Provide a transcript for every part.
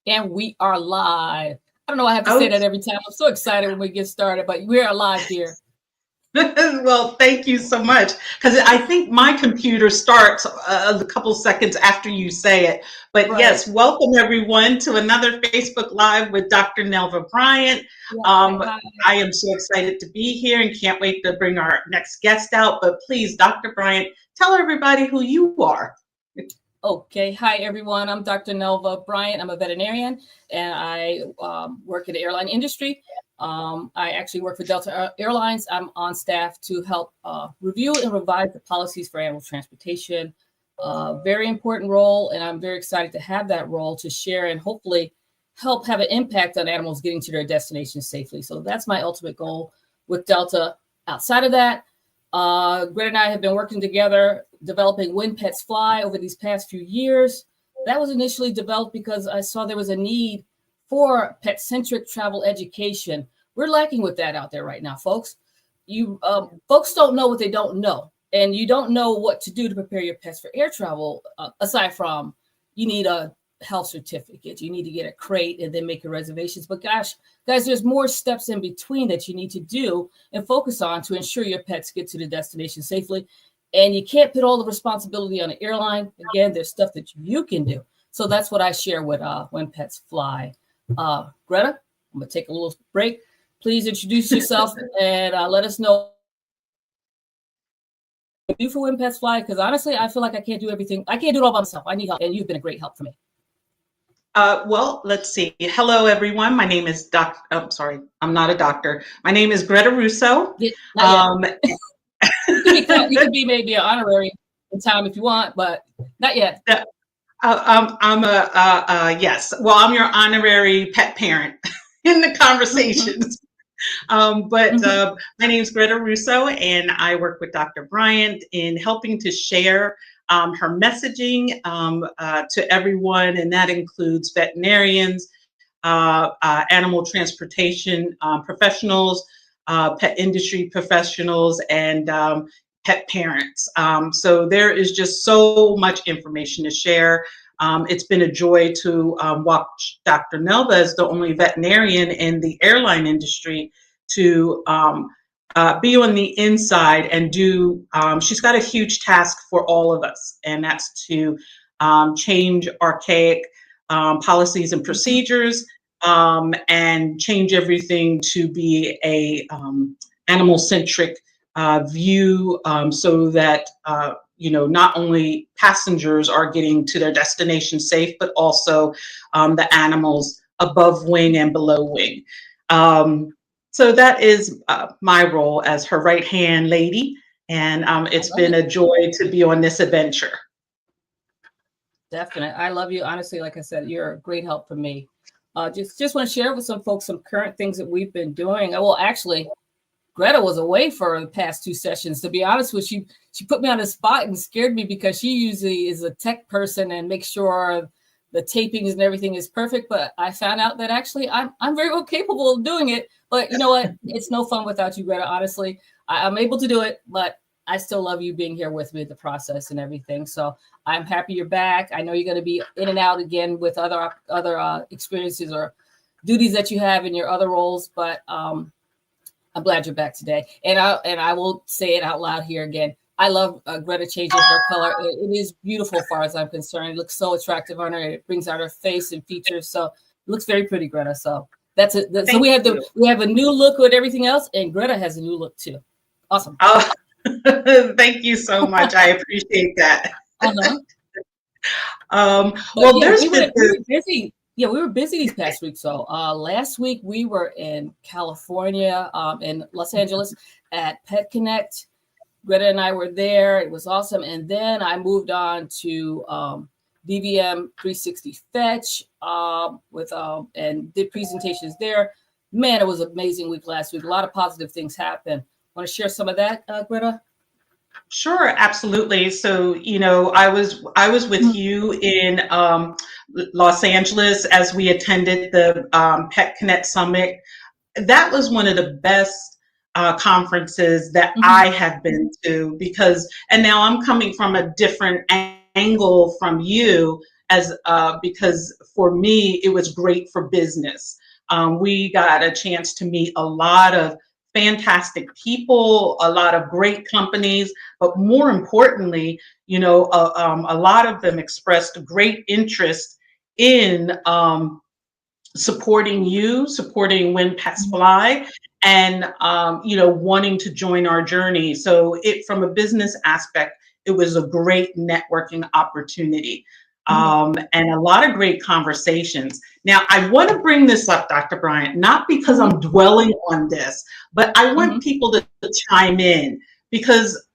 And we are live. I don't know, I have to say that every time. I'm so excited when we get started, but we are live, dear. Well, thank you so much. Because I think my computer starts a couple seconds after you say it. But Right. Yes, welcome everyone to another Facebook Live with Dr. Nelva Bryant. Hi. I am so excited to be here and can't wait to bring our next guest out. But please, Dr. Bryant, tell everybody who you are. Okay. Hi, everyone. I'm Dr. Nelva Bryant. I'm a veterinarian, and I work in the airline industry. I actually work for Delta Airlines. I'm on staff to help review and revise the policies for animal transportation. Very important role, and I'm very excited to have that role to share and hopefully help have an impact on animals getting to their destination safely. So that's my ultimate goal with Delta. Outside of that, Greta and I have been working together developing When Pets Fly over these past few years. That was initially developed because I saw there was a need for pet-centric travel education. We're lacking with that out there right now, folks. Folks don't know what they don't know, and you don't know what to do to prepare your pets for air travel. Aside from you need a health certificate, you need to get a crate and then make your reservations. But gosh, guys, there's more steps in between that you need to do and focus on to ensure your pets get to the destination safely. And you can't put all the responsibility on the airline. Again, there's stuff that you can do. So that's what I share with When Pets Fly. Greta, I'm going to take a little break. Please introduce yourself and let us know what you do for When Pets Fly, because honestly, I feel like I can't do everything. I can't do it all by myself. I need help, and you've been a great help for me. Well, let's see. Hello, everyone. My name is I'm not a doctor. My name is Greta Russo. You could be maybe an honorary in time if you want, but not yet. Yes. Well, I'm your honorary pet parent in the conversations. My name is Greta Russo, and I work with Dr. Bryant in helping to share her messaging to everyone, and that includes veterinarians, animal transportation professionals, pet industry professionals, and pet parents. So there is just so much information to share. It's been a joy to watch Dr. Nelva as the only veterinarian in the airline industry to be on the inside and do, she's got a huge task for all of us, and that's to change archaic policies and procedures and change everything to be a animal-centric view so that not only passengers are getting to their destination safe, but also the animals above wing and below wing. So that is my role as her right-hand lady, and it's been a joy to be on this adventure. Definitely. I love you. Honestly, like I said, you're a great help for me. Just want to share with some folks some current things that we've been doing. Well, actually, Greta was away for the past 2 sessions. To be honest with you, she put me on the spot and scared me because she usually is a tech person and makes sure the tapings and everything is perfect. But I found out that actually I'm very well capable of doing it. But you know what? It's no fun without you, Greta. Honestly, I'm able to do it, but I still love you being here with me, the process and everything. So I'm happy you're back. I know you're going to be in and out again with other experiences or duties that you have in your other roles, but I'm glad you're back today. And I will say it out loud here again. I love Greta changing her color. It is beautiful as far as I'm concerned. It looks so attractive on her. It brings out her face and features. So it looks very pretty, Greta. So that's it. So we have a new look with everything else, and Greta has a new look too. Awesome. Oh, thank you so much. I appreciate that. Well, we were busy. Yeah, we were busy these past weeks. So last week we were in California, in Los Angeles at Pet Connect. Greta and I were there. It was awesome. And then I moved on to DVM360 Fetch and did presentations there. Man, it was an amazing week last week. A lot of positive things happened. Want to share some of that, Greta? Sure, absolutely. So, I was with you in Los Angeles as we attended the Pet Connect Summit. That was one of the best conferences that I have been to and now I'm coming from a different angle from you as because for me, it was great for business. We got a chance to meet a lot of fantastic people, a lot of great companies, but more importantly, a lot of them expressed great interest in supporting When Pets Fly, and wanting to join our journey. So from a business aspect, it was a great networking opportunity. And a lot of great conversations. Now, I want to bring this up, Dr. Bryant, not because I'm dwelling on this, but I want people to chime in, because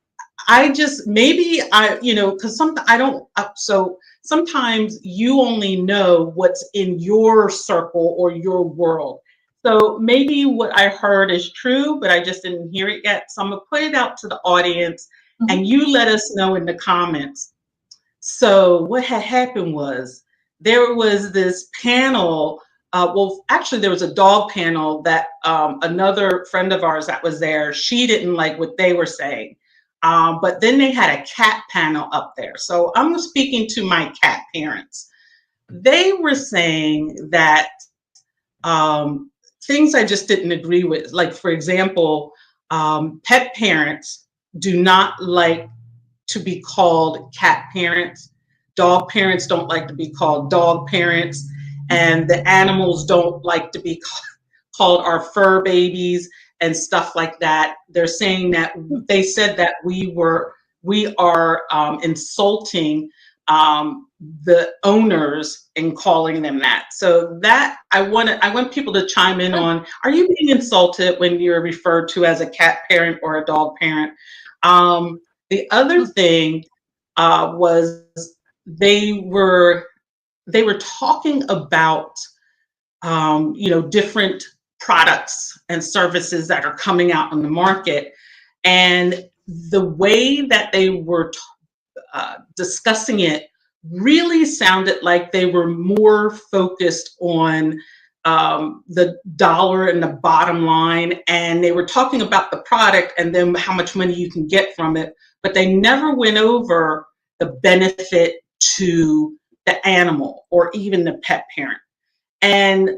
sometimes you only know what's in your circle or your world. So maybe what I heard is true, but I just didn't hear it yet. So I'm going to put it out to the audience, and you let us know in the comments. So what had happened was there was this panel. Actually, there was a dog panel that another friend of ours that was there, she didn't like what they were saying. But then they had a cat panel up there. So I'm speaking to my cat parents. They were saying that things I just didn't agree with. Like, for example, pet parents do not like to be called cat parents. Dog parents don't like to be called dog parents. And the animals don't like to be called our fur babies and stuff like that. They're saying that they said that we are insulting the owners and calling them that. So that I want people to chime in on, are you being insulted when you're referred to as a cat parent or a dog parent? The other thing was they were talking about different products and services that are coming out on the market, and the way that they were discussing it really sounded like they were more focused on the dollar and the bottom line, and they were talking about the product and then how much money you can get from it, but they never went over the benefit to the animal or even the pet parent. And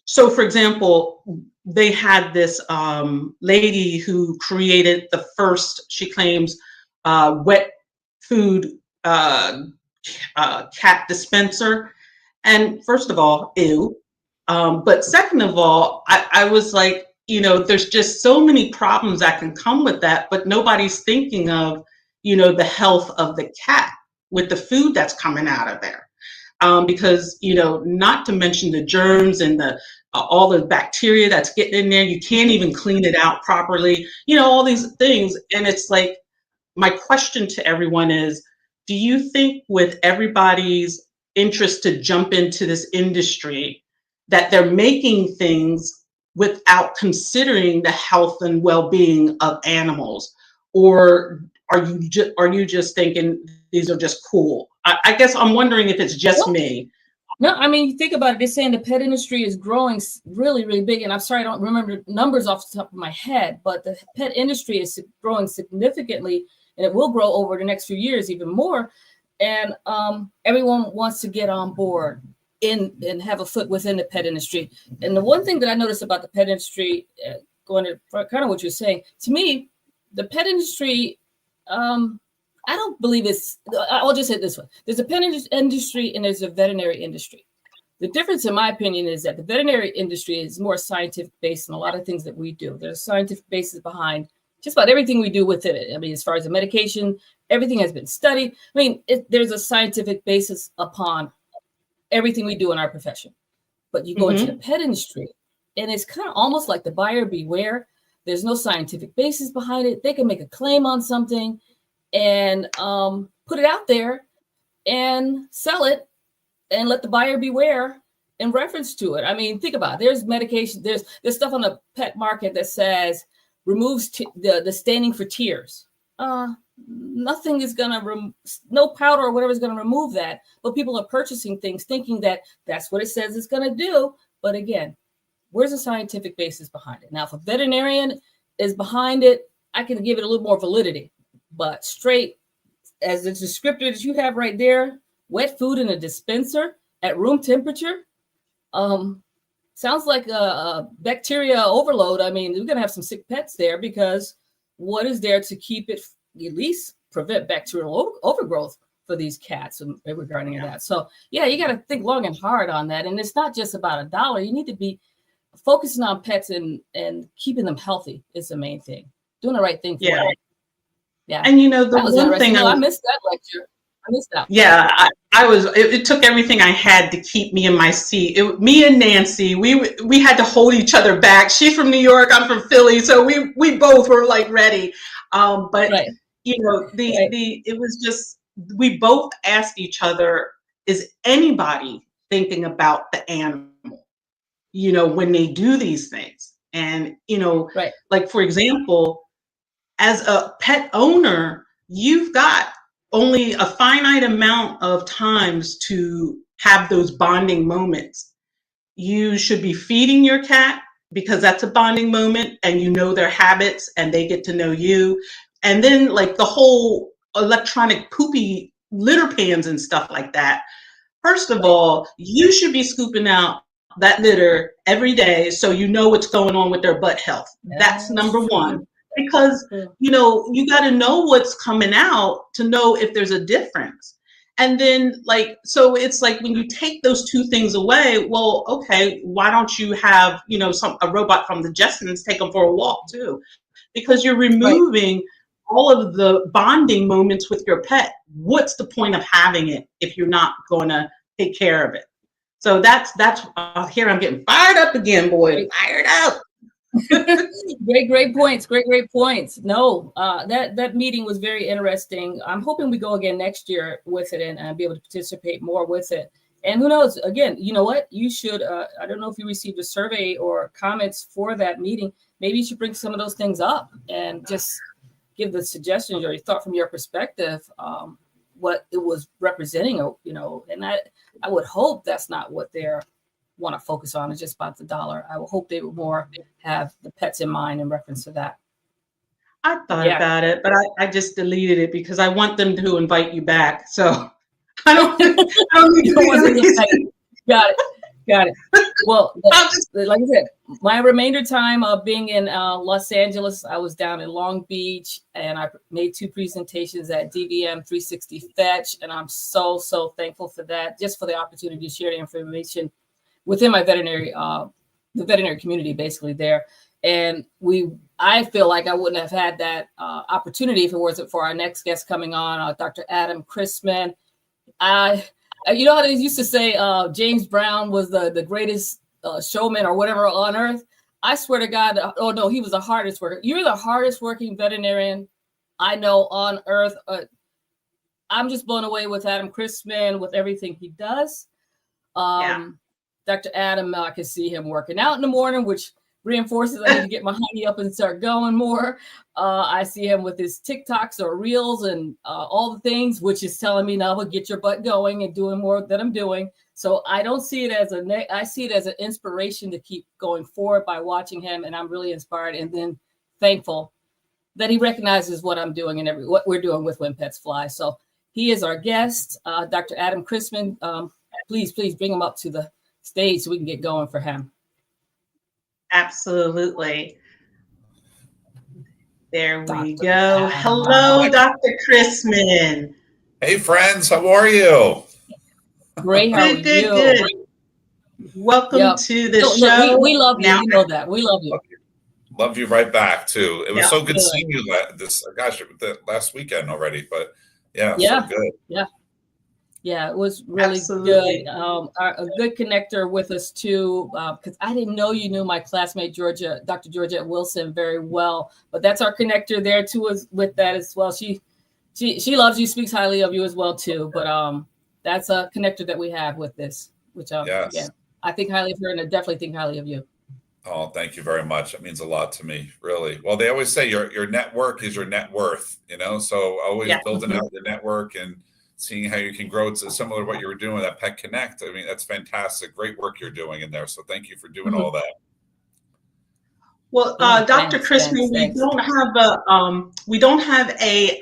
so, for example, they had this lady who created the first, she claims, wet food cat dispenser. And first of all, ew. But second of all, I was like, there's just so many problems that can come with that, but nobody's thinking of, the health of the cat with the food that's coming out of there. Because, not to mention the germs and all the bacteria that's getting in there, you can't even clean it out properly, all these things. And it's like, my question to everyone is, do you think with everybody's interest to jump into this industry that they're making things without considering the health and well-being of animals? Or are you just thinking these are just cool? I guess I'm wondering if it's just me. No, I mean, think about it. They're saying the pet industry is growing really, really big. And I'm sorry, I don't remember numbers off the top of my head, but the pet industry is growing significantly, and it will grow over the next few years even more. And everyone wants to get on board and have a foot within the pet industry. And the one thing that I noticed about the pet industry, going to kind of what you're saying, to me, the pet industry, I don't believe I'll just say it this way. There's a pet industry and there's a veterinary industry. The difference, in my opinion, is that the veterinary industry is more scientific based in a lot of things that we do. There's scientific basis behind just about everything we do within it. I mean, as far as the medication, everything has been studied. I mean, there's a scientific basis upon everything we do in our profession. But you go into the pet industry, and it's kind of almost like the buyer beware. There's no scientific basis behind it. They can make a claim on something and put it out there and sell it and let the buyer beware in reference to it. I mean, think about it. There's medication, there's stuff on the pet market that says removes the staining for tears. Nothing is gonna no powder or whatever is gonna remove that, but people are purchasing things thinking that that's what it says it's gonna do. But again, where's the scientific basis behind it? Now, if a veterinarian is behind it, I can give it a little more validity. But straight as the descriptor that you have right there, wet food in a dispenser at room temperature. Sounds like a bacteria overload. I mean, we're going to have some sick pets there, because what is there to keep it, at least prevent bacterial overgrowth for these cats regarding that? So yeah, you got to think long and hard on that. And it's not just about $1. You need to be focusing on pets and keeping them healthy is the main thing. Doing the right thing for them. Yeah. And the one thing I missed that lecture. I missed that. Yeah, it took everything I had to keep me in my seat. Me and Nancy, we had to hold each other back. She's from New York, I'm from Philly, so we both were like ready. But right. It was just, we both asked each other, is anybody thinking about the animal, when they do these things? And, right. like, for example, as a pet owner, you've got only a finite amount of times to have those bonding moments. You should be feeding your cat, because that's a bonding moment, and their habits and they get to know you. And then like the whole electronic poopy litter pans and stuff like that. First of all, you should be scooping out that litter every day so you know what's going on with their butt health. That's number one. Because, you got to know what's coming out to know if there's a difference. And then so it's like when you take those two things away, well, okay, why don't you have, a robot from the Jetsons take them for a walk too? Because you're removing all of the bonding moments with your pet. What's the point of having it if you're not going to take care of it? So that's here I'm getting fired up again, boy, fired up. Great points. No, that meeting was very interesting. I'm hoping we go again next year with it and be able to participate more with it. And who knows, again, you know what, you should, I don't know if you received a survey or comments for that meeting. Maybe you should bring some of those things up and just give the suggestions or your thought from your perspective, what it was representing, and I would hope that's not what they're want to focus on, is just about the $1. I would hope they would more have the pets in mind in reference to that. I thought about it, but I just deleted it because I want them to invite you back. So I don't need to. Got it. Well, like I said, my remainder time of being in Los Angeles, I was down in Long Beach, and I made 2 presentations at DVM360 Fetch, and I'm so thankful for that, just for the opportunity to share the information within my the veterinary community, basically there. And I feel like I wouldn't have had that opportunity if it wasn't for our next guest coming on, Dr. Adam Christman. You know how they used to say James Brown was the greatest showman or whatever on earth? I swear to God, oh no, he was the hardest worker. You're the hardest working veterinarian I know on earth. I'm just blown away with Adam Christman, with everything he does. Dr. Adam, I can see him working out in the morning, which reinforces I need to get my honey up and start going more. I see him with his TikToks or Reels and all the things, which is telling me, now get your butt going and doing more than I'm doing. So I don't see it as I see it as an inspiration to keep going forward by watching him. And I'm really inspired and then thankful that he recognizes what I'm doing and what we're doing with When Pets Fly. So he is our guest, Dr. Adam Christman. Please bring him up to the stage so we can get going for him. Absolutely. There we go. Hello, Dr. Christman. Hey, friends. How are you? Great. How are you? Good. Welcome to the show. We love you. You know that. We love you. Love you right back, too. It was so good seeing you last weekend already. But so good. Yeah, it was really good. A good connector with us too, because I didn't know you knew my classmate Dr. Georgette Wilson very well, but that's our connector there too, with that as well. She loves you, speaks highly of you as well too. But that's a connector that we have with this, which again, I think highly of her, and I definitely think highly of you. Oh, thank you very much. That means a lot to me, really. Well, they always say your network is your net worth, so always building out your network and seeing how you can grow. It's similar to what you were doing with that Pet Connect. I mean, that's fantastic. Great work you're doing in there. So thank you for doing all that. Well, Dr. Christman, we don't have a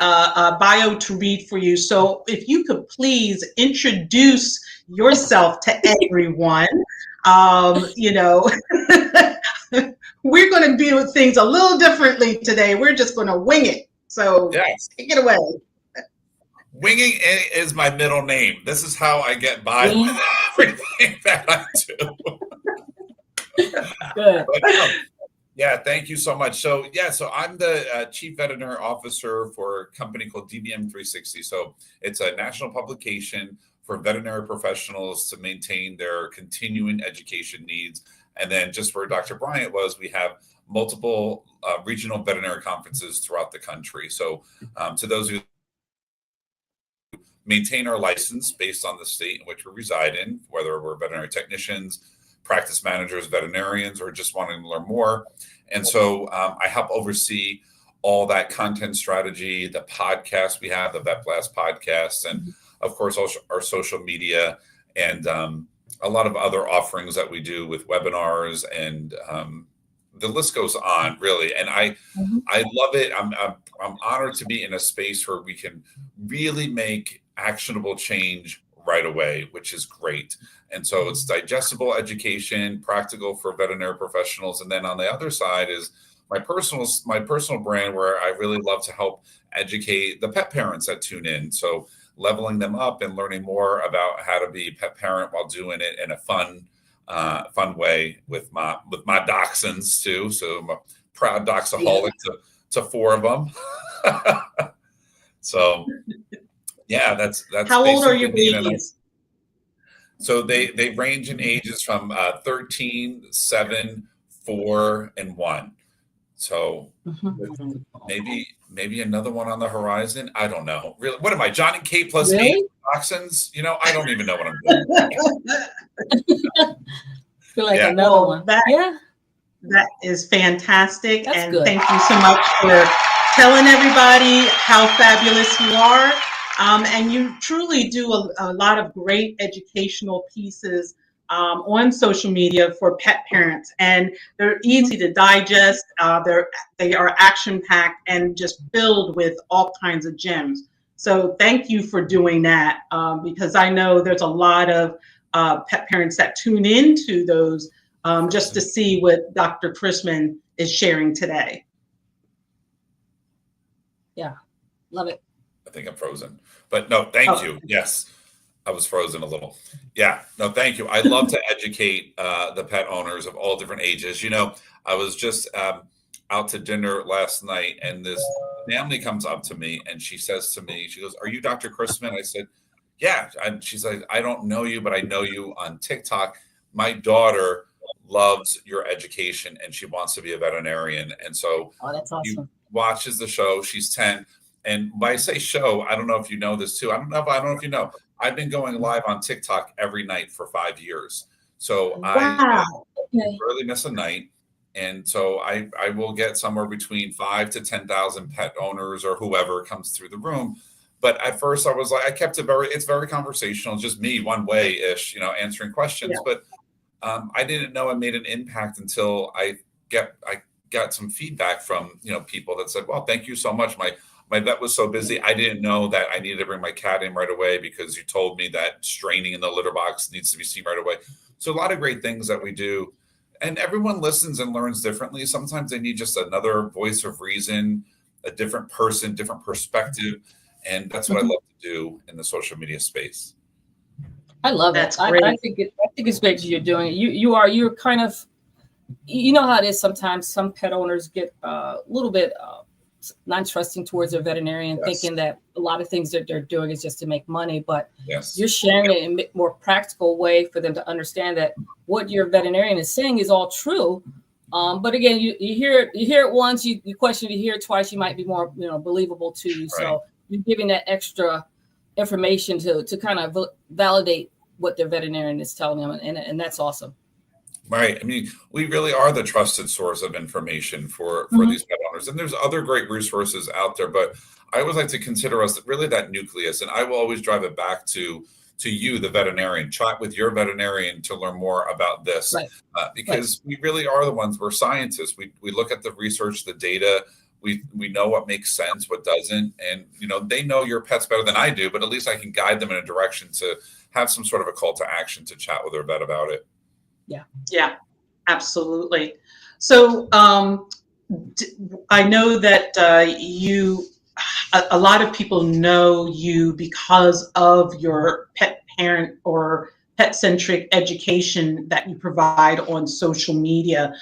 bio to read for you. So if you could please introduce yourself to everyone. You know, we're going to do things a little differently today. We're just going to wing it. So yes. Take it away. Winging is my middle name. This is how I get by with everything that I do. Good. But, yeah, thank you so much. So I'm the Chief Veterinary Officer for a company called DVM360. So it's a national publication for veterinary professionals to maintain their continuing education needs. And then just where Dr. Bryant was, we have multiple regional veterinary conferences throughout the country. So to those who maintain our license based on the state in which we reside in, whether we're veterinary technicians, practice managers, veterinarians, or just wanting to learn more. And so I help oversee all that content strategy, the podcast we have, the Vet Blast podcast, and of course, also our social media and a lot of other offerings that we do with webinars, and the list goes on, really. And I love it. I'm honored to be in a space where we can really make actionable change right away, which is great. And so it's digestible education, practical for veterinary professionals. And then on the other side is my personal brand, where I really love to help educate the pet parents that tune in. So leveling them up and learning more about how to be a pet parent while doing it in a fun way with my dachshunds too. So I'm a proud doxaholic to 4 of them. So yeah, that's how old are your babies? So they range in ages from 13, 7, 4, and 1. So maybe another one on the horizon. I don't know. Really, what am I, John and Kate plus 8 dachshunds? You know, I don't even know what I'm doing. Feel like another one. That is fantastic. That's and good. Thank you so much for telling everybody how fabulous you are. And you truly do a lot of great educational pieces on social media for pet parents, and they're easy to digest. They are action-packed and just filled with all kinds of gems. So thank you for doing that, because I know there's a lot of pet parents that tune into those just to see what Dr. Christman is sharing today. Yeah, love it. I think I'm frozen, but no, thank you. Yes, I was frozen a little. Yeah, no, thank you. I love to educate the pet owners of all different ages. You know, I was just out to dinner last night, and this family comes up to me and she says to me, she goes, "Are you Dr. Christman?" I said, "Yeah." And she's like, "I don't know you, but I know you on TikTok. My daughter loves your education and she wants to be a veterinarian." And so that's awesome. She watches the show. She's 10. And when I say show, I don't know if you know this too. I don't know if you know. I've been going live on TikTok every night for 5 years. So I rarely miss a night. And so I will get somewhere between 5,000 to 10,000 pet owners or whoever comes through the room. But at first I was like, I kept it's very conversational, just me one way-ish, you know, answering questions. Yeah. But I didn't know I made an impact until I got some feedback from, you know, people that said, "Well, thank you so much. My vet was so busy. I didn't know that I needed to bring my cat in right away because you told me that straining in the litter box needs to be seen right away." So a lot of great things that we do. And everyone listens and learns differently. Sometimes they need just another voice of reason, a different person, different perspective. And that's what I love to do in the social media space. I love it. I think it's great that you're doing it. You're kind of, you know how it is sometimes. Some pet owners get a little bit non-trusting towards their veterinarian, thinking that a lot of things that they're doing is just to make money, but you're sharing it in a more practical way for them to understand that what your veterinarian is saying is all true. But again, you hear it once, you question it, you hear it twice, you might be more, you know, believable to you. Right. So you're giving that extra information to kind of validate what their veterinarian is telling them, and that's awesome. Right. I mean, we really are the trusted source of information for these pet owners. And there's other great resources out there, but I always like to consider us really that nucleus. And I will always drive it back to to you, the veterinarian. Chat with your veterinarian to learn more about this, because we really are the ones. We're scientists. We look at the research, the data. We know what makes sense, what doesn't, and they know your pets better than I do. But at least I can guide them in a direction to have some sort of a call to action to chat with their vet about it. Yeah, absolutely. So I know that a lot of people know you because of your pet parent or pet-centric education that you provide on social media.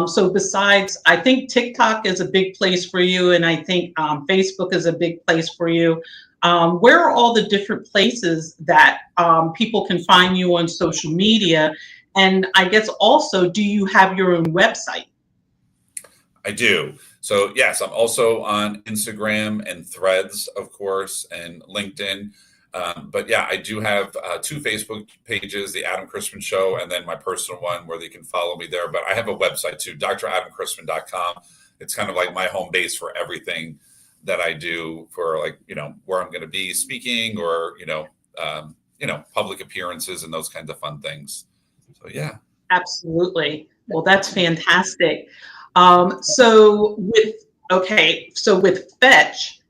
So besides, I think TikTok is a big place for you, and I think Facebook is a big place for you. Where are all the different places that people can find you on social media? And I guess also, do you have your own website? I do. So yes, I'm also on Instagram and Threads, of course, and LinkedIn. But yeah, I do have 2 Facebook pages, the Adam Christman Show, and then my personal one where they can follow me there. But I have a website too, dradamchrisman.com. It's kind of like my home base for everything that I do, for where I'm going to be speaking, or public appearances and those kinds of fun things. So yeah, absolutely. Well, that's fantastic. So with Fetch,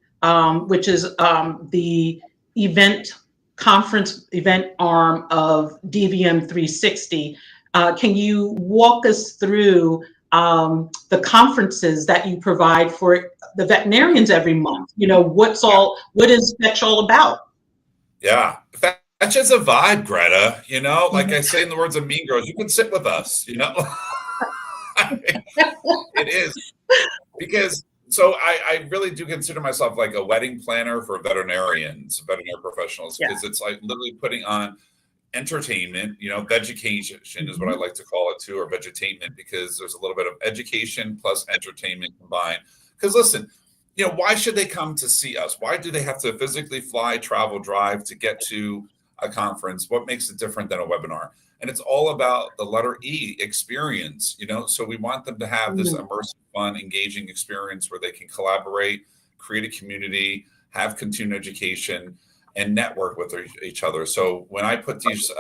which is the conference event arm of DVM360, can you walk us through the conferences that you provide for the veterinarians every month? What is Fetch all about? Yeah, Fetch is a vibe, Greta. Like I say in the words of Mean Girls, you can sit with us. It is, because I really do consider myself like a wedding planner for veterinary professionals, because it's like literally putting on entertainment, vegetation is what I like to call it too, or vegetainment, because there's a little bit of education plus entertainment combined. Because listen, why should they come to see us? Why do they have to physically fly, travel, drive to get to a conference? What makes it different than a webinar? And it's all about the letter E, experience, so we want them to have this immersive, fun, engaging experience where they can collaborate, create a community, have continuing education, and network with each other. So when I put these,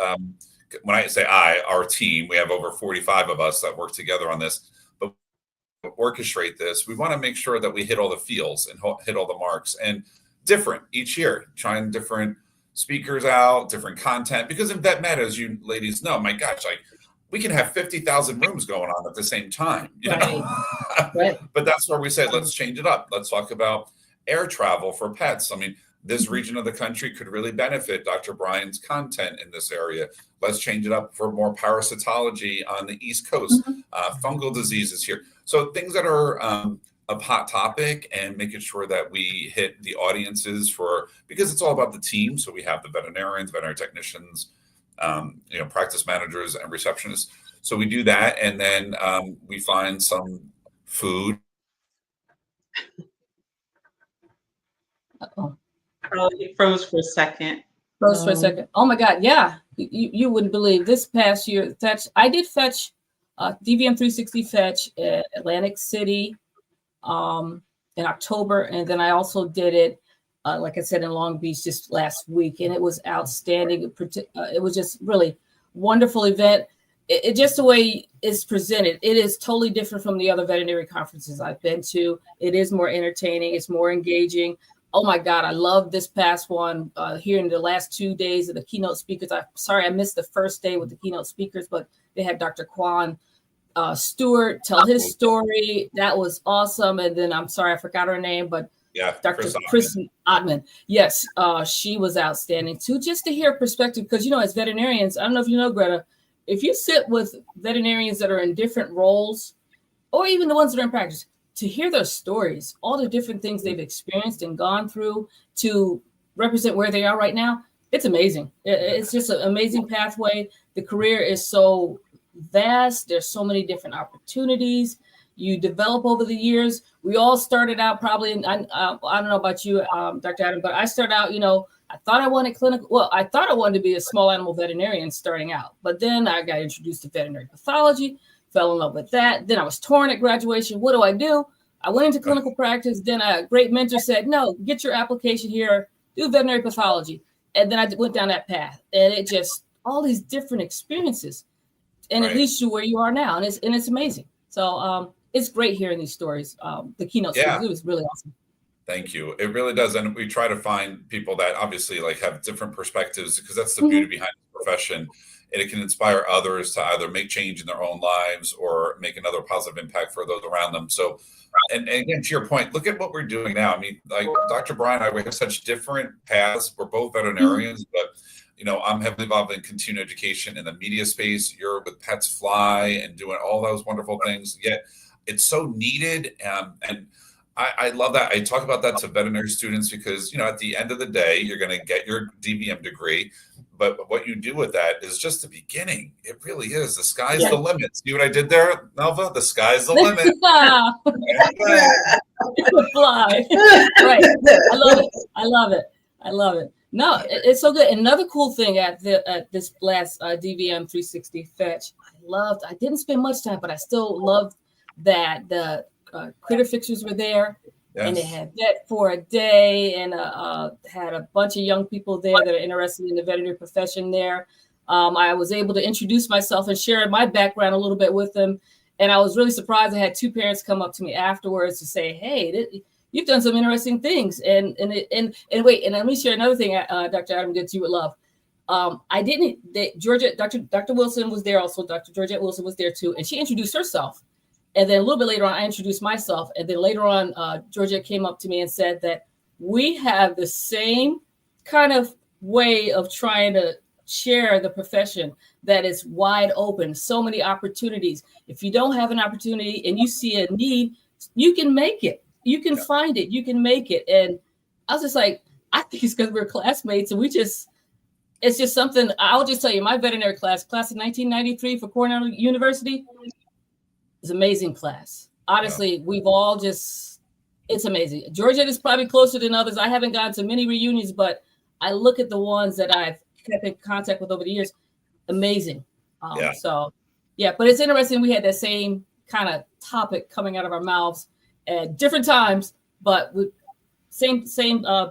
when I say our team, we have over 45 of us that work together on this, but orchestrate this, we want to make sure that we hit all the feels and hit all the marks, and different each year, trying different speakers out, different content, because in vet med, as you ladies know, my gosh, we can have 50,000 rooms going on at the same time, Right. But that's where we say, let's change it up. Let's talk about air travel for pets. I mean, this region of the country could really benefit Dr. Bryant's content in this area. Let's change it up for more parasitology on the East Coast, fungal diseases here. So things that are a hot topic, and making sure that we hit the audiences because it's all about the team. So we have the veterinarians, veterinary technicians, practice managers and receptionists. So we do that. And then we find some food. Oh, you froze for a second. Oh my God. Yeah. You wouldn't believe this past year, I did Fetch, DVM360 Fetch at Atlantic City, in October, and then I also did it, like I said, in Long Beach just last week, and it was outstanding. It was just really wonderful event. It just the way it's presented, it is totally different from the other veterinary conferences I've been to. It is more entertaining. It's more engaging. Oh my God, I love this past one. Here in the last 2 days of the keynote speakers. I'm sorry I missed the first day with the keynote speakers, but they had Dr. Quan Stewart tell his story. That was awesome. And then I'm sorry I forgot her name, but Dr. Chris Ottman. Yes, she was outstanding too. Just to hear perspective, because as veterinarians, I don't know if you know, Greta, if you sit with veterinarians that are in different roles, or even the ones that are in practice, to hear their stories, all the different things they've experienced and gone through to represent where they are right now, it's amazing. It's just an amazing pathway. The career is so vast. There's so many different opportunities you develop over the years. We all started out probably, and I don't know about you, Dr. Adam, but I started out, I thought I wanted clinical. Well, I thought I wanted to be a small animal veterinarian starting out, but then I got introduced to veterinary pathology, fell in love with that. Then I was torn at graduation. What do? I went into clinical practice. Then a great mentor said, no, get your application here, do veterinary pathology. And then I went down that path, and it just all these different experiences, and it leads you where you are now, and it's amazing. So it's great hearing these stories. The keynote speakers, it was really awesome. Thank you. It really does, and we try to find people that obviously like have different perspectives, because that's the beauty behind the profession, and it can inspire others to either make change in their own lives or make another positive impact for those around them. So, and again, to your point, look at what we're doing now. I mean, like Dr. Bryant and I, we have such different paths. We're both veterinarians, but I'm heavily involved in continuing education in the media space. You're with Pets Fly and doing all those wonderful things. Yet it's so needed, and I love that. I talk about that to veterinary students because, at the end of the day, you're going to get your DVM degree. But what you do with that is just the beginning. It really is. The sky's the limit. See what I did there, Nelva? The sky's the limit. You could fly. Right. I love it. No, it's so good. Another cool thing at this last DVM360 fetch, I didn't spend much time, but I still loved that the critter fixers were there, and they had vet for a day, and had a bunch of young people there that are interested in the veterinary profession there. I was able to introduce myself and share my background a little bit with them, and I was really surprised. I had two parents come up to me afterwards to say, "Hey, you've done some interesting things." And wait, and let me share another thing. Dr. Adam did, you would love. Dr. Wilson was there also. Dr. Georgette Wilson was there too, and she introduced herself. And then a little bit later on, I introduced myself. And then later on, Georgette came up to me and said that we have the same kind of way of trying to share the profession that is wide open, so many opportunities. If you don't have an opportunity and you see a need, you can make it. You can find it. You can make it. And I was just like, I think it's because we're classmates, and it's just something. I'll just tell you, my veterinary class of 1993 for Cornell University, it's an amazing class. Honestly, we've all it's amazing. Georgette is probably closer than others. I haven't gone to many reunions, but I look at the ones that I've kept in contact with over the years. Amazing. So, but it's interesting. We had that same kind of topic coming out of our mouths at different times, but with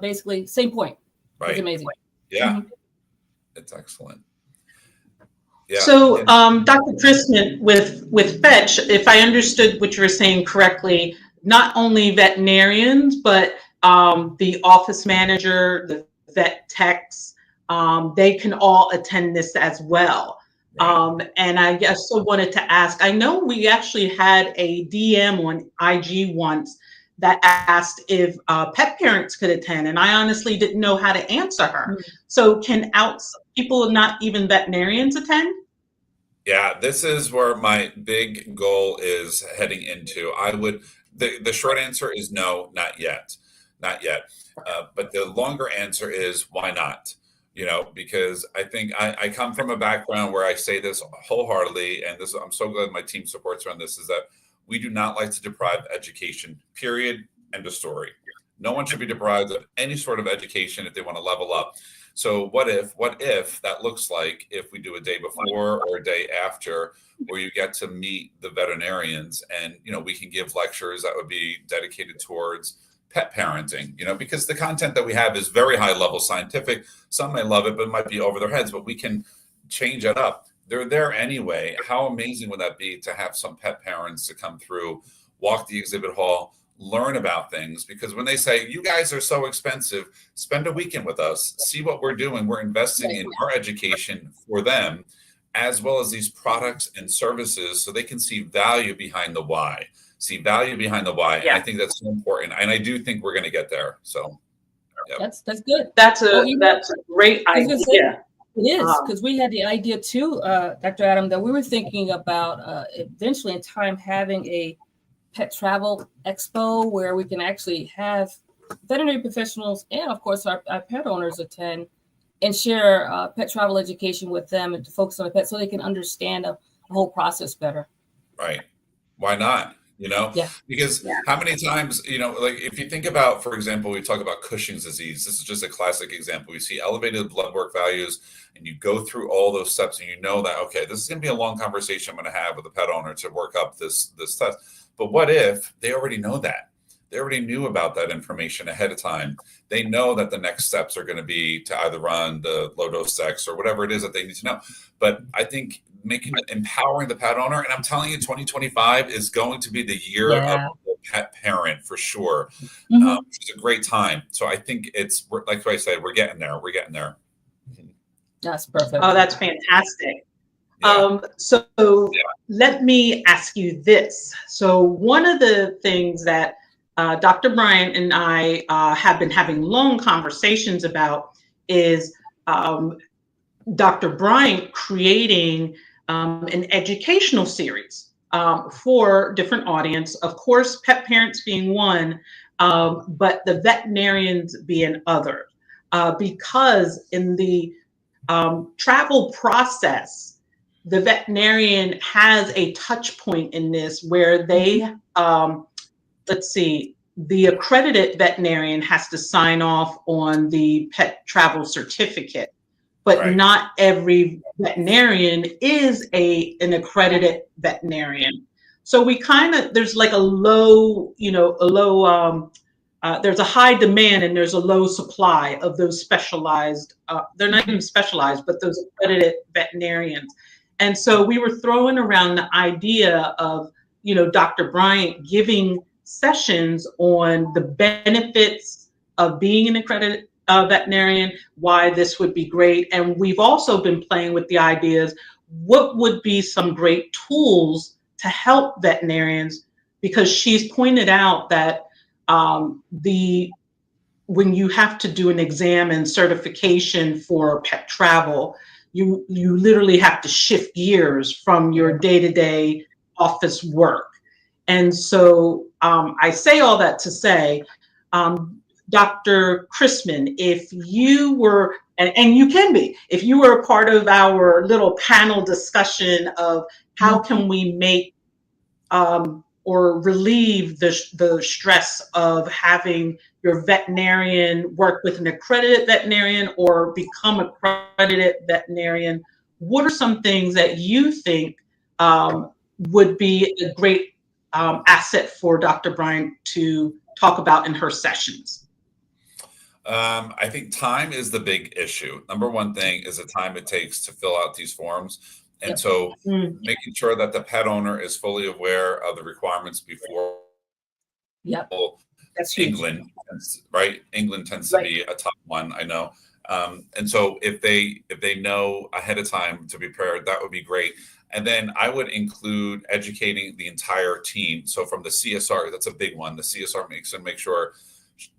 basically same point. Right. It's amazing. Yeah. It's excellent. Yeah. So, Dr. Christman, with Fetch, if I understood what you were saying correctly, not only veterinarians, but the office manager, the vet techs, they can all attend this as well. And I also wanted to ask, I know we actually had a DM on IG once that asked if pet parents could attend, and I honestly didn't know how to answer her. So can people not even veterinarians attend? Yeah, this is where my big goal is heading into. The short answer is no, not yet. But the longer answer is why not? Because I think I come from a background where I say this wholeheartedly, and I'm so glad my team supports me on this, is that we do not like to deprive education, period, end of story. No one should be deprived of any sort of education if they want to level up. So what if that looks like if we do a day before or a day after where you get to meet the veterinarians, and we can give lectures that would be dedicated towards pet parenting, because the content that we have is very high level scientific. Some may love it, but it might be over their heads, but we can change it up. They're there anyway. How amazing would that be to have some pet parents to come through, walk the exhibit hall, learn about things? Because when they say, you guys are so expensive, spend a weekend with us, see what we're doing. We're investing in our education for them, as well as these products and services, so they can see value behind the why. I think that's so important. And I do think we're going to get there. So that's good. That's a great idea. It is, because we had the idea too, Dr. Adam, that we were thinking about eventually in time having a pet travel expo where we can actually have veterinary professionals and, of course, our pet owners attend and share pet travel education with them and to focus on the pet so they can understand the whole process better. Right. Why not? Because how many times, like if you think about, for example, we talk about Cushing's disease. This is just a classic example. You see elevated blood work values and you go through all those steps and that, okay, this is going to be a long conversation I'm going to have with the pet owner to work up this test. But what if they already know that? they already knew about that information ahead of time. They know that the next steps are going to be to either run the low dose sex or whatever it is that they need to know. But I think empowering the pet owner, and I'm telling you, 2025 is going to be the year of the pet parent for sure. It's a great time. So I think it's like I said, we're getting there. We're getting there. That's perfect. Oh, that's fantastic. Let me ask you this. So one of the things that Dr. Bryant and I have been having long conversations about is Dr. Bryant creating an educational series for different audience, of course, pet parents being one, but the veterinarians being other, because in the travel process, the veterinarian has a touch point in this where they, the accredited veterinarian has to sign off on the pet travel certificate, but not every veterinarian is an accredited veterinarian. So we there's like there's a high demand and there's a low supply of those specialized, they're not even specialized, but those accredited veterinarians. And so we were throwing around the idea of, Dr. Bryant giving sessions on the benefits of being an accredited veterinarian, why this would be great. And we've also been playing with the ideas, what would be some great tools to help veterinarians, because she's pointed out that when you have to do an exam and certification for pet travel, you literally have to shift gears from your day-to-day office work. And so I say all that to say, Dr. Christman, if you were, and you can be, if you were a part of our little panel discussion of how can we make or relieve the stress of having your veterinarian work with an accredited veterinarian or become an accredited veterinarian, what are some things that you think would be a great asset for Dr. Bryant to talk about in her sessions? I think time is the big issue. Number one thing is the time it takes to fill out these forms. And so making sure that the pet owner is fully aware of the requirements before. That's England, right? England tends to be a top one, I know. And so if they know ahead of time to be prepared, that would be great. And then I would include educating the entire team. So from the CSR, that's a big one. The CSR make sure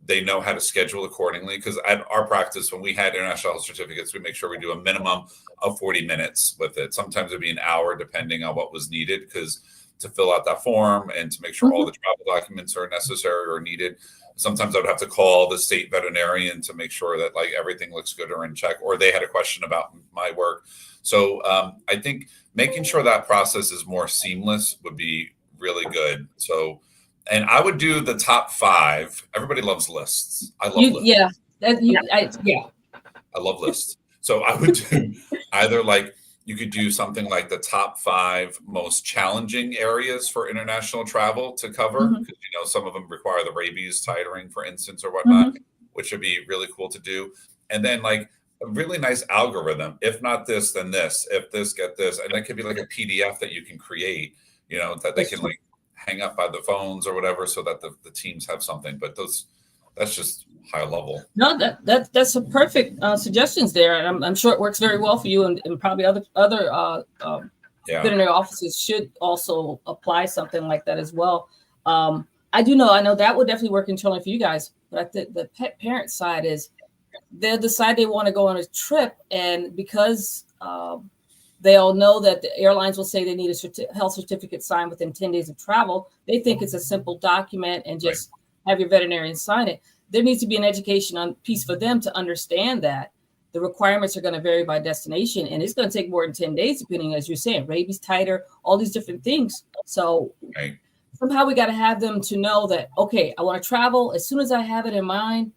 they know how to schedule accordingly. Because at our practice, when we had international health certificates, we make sure we do a minimum of 40 minutes with it. Sometimes it'd be an hour, depending on what was needed, because to fill out that form and to make sure all the travel documents are necessary or needed. Sometimes I would have to call the state veterinarian to make sure that like everything looks good or in check, or they had a question about my work. So I think making sure that process is more seamless would be really good. So, and I would do the top 5. Everybody loves lists. I love lists. I love lists. So I would do either like, you could do something like the top 5 most challenging areas for international travel to cover, because some of them require the rabies titering, for instance, or whatnot, which would be really cool to do. And then like a really nice algorithm. If not this, then this. If this, get this. And that could be like a PDF that you can create, that they can like hang up by the phones or whatever, so that the teams have something. But that's just high level. No, that's a perfect suggestions there, and I'm sure it works very well for you, and probably other veterinary offices should also apply something like that as well. I know that would definitely work internally for you guys, but the pet parent side is they'll decide they want to go on a trip, and because they all know that the airlines will say they need a health certificate signed within 10 days of travel, they think it's a simple document and just have your veterinarian sign it. There needs to be an education piece for them to understand that the requirements are going to vary by destination, and it's going to take more than 10 days, depending, as you're saying, rabies titer, all these different things. So somehow we got to have them to know that, okay, I want to travel. As soon as I have it in mind,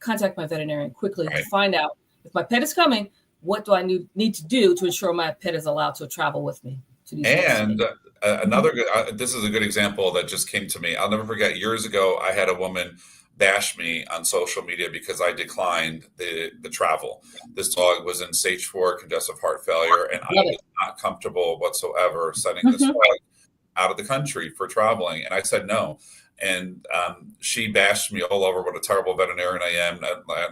contact my veterinarian quickly to find out if my pet is coming, what do I need to do to ensure my pet is allowed to travel with me? to these And another good, this is a good example that just came to me. I'll never forget, years ago, I had a woman bash me on social media because I declined the travel. This dog was in stage 4 congestive heart failure, and I was not comfortable whatsoever sending this dog out of the country for traveling. And I said no. And she bashed me all over what a terrible veterinarian I am.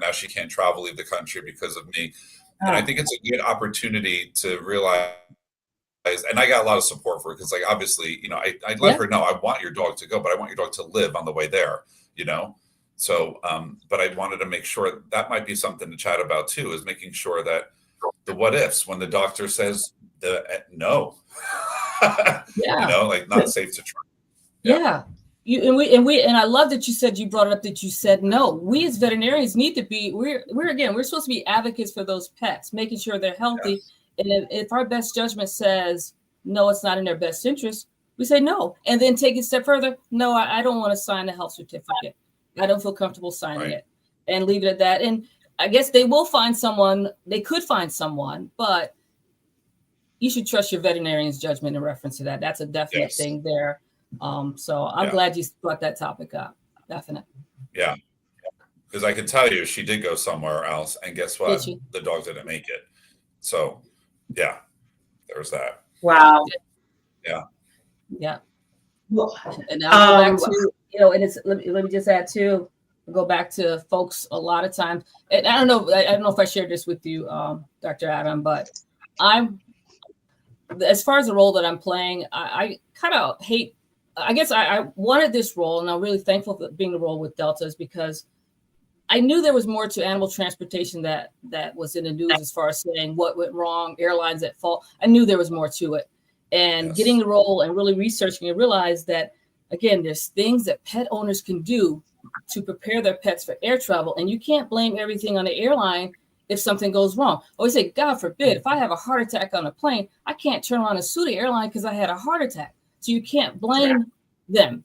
Now she can't travel, leave the country because of me. And I think it's a good opportunity to realize, and I got a lot of support for it because, like, obviously, you know, I let her know, I want your dog to go, but I want your dog to live on the way there, you know? So, but I wanted to make sure that might be something to chat about too, is making sure that the what ifs, when the doctor says no, you know, like not safe to try. And I love that you said, you brought it up that you said no. We as veterinarians need to be, we're supposed to be advocates for those pets, making sure they're healthy. And if our best judgment says no, it's not in their best interest, we say no, and then take it a step further. No, I don't want to sign the health certificate. I don't feel comfortable signing it, and leave it at that. And I guess they will find someone. They could find someone, but you should trust your veterinarian's judgment in reference to that. That's a definite thing there. So I'm glad you brought that topic up. Definitely. Yeah. Because I can tell you, she did go somewhere else, and guess what? The dog didn't make it. So, yeah, there's that. Wow. Yeah. Well, and now go back to, you know, and it's, let me just add too, go back to folks a lot of times. And I don't know if I shared this with you, Dr. Adam, but as far as the role that I'm playing, I kind of hate, I guess I wanted this role, and I'm really thankful for being the role with Deltas, because I knew there was more to animal transportation that was in the news as far as saying what went wrong, airlines at fault. I knew there was more to it. And getting the role and really researching, and realize that, again, there's things that pet owners can do to prepare their pets for air travel. And you can't blame everything on the airline if something goes wrong. I always say, God forbid, if I have a heart attack on a plane, I can't turn around and sue the airline because I had a heart attack. So you can't blame them.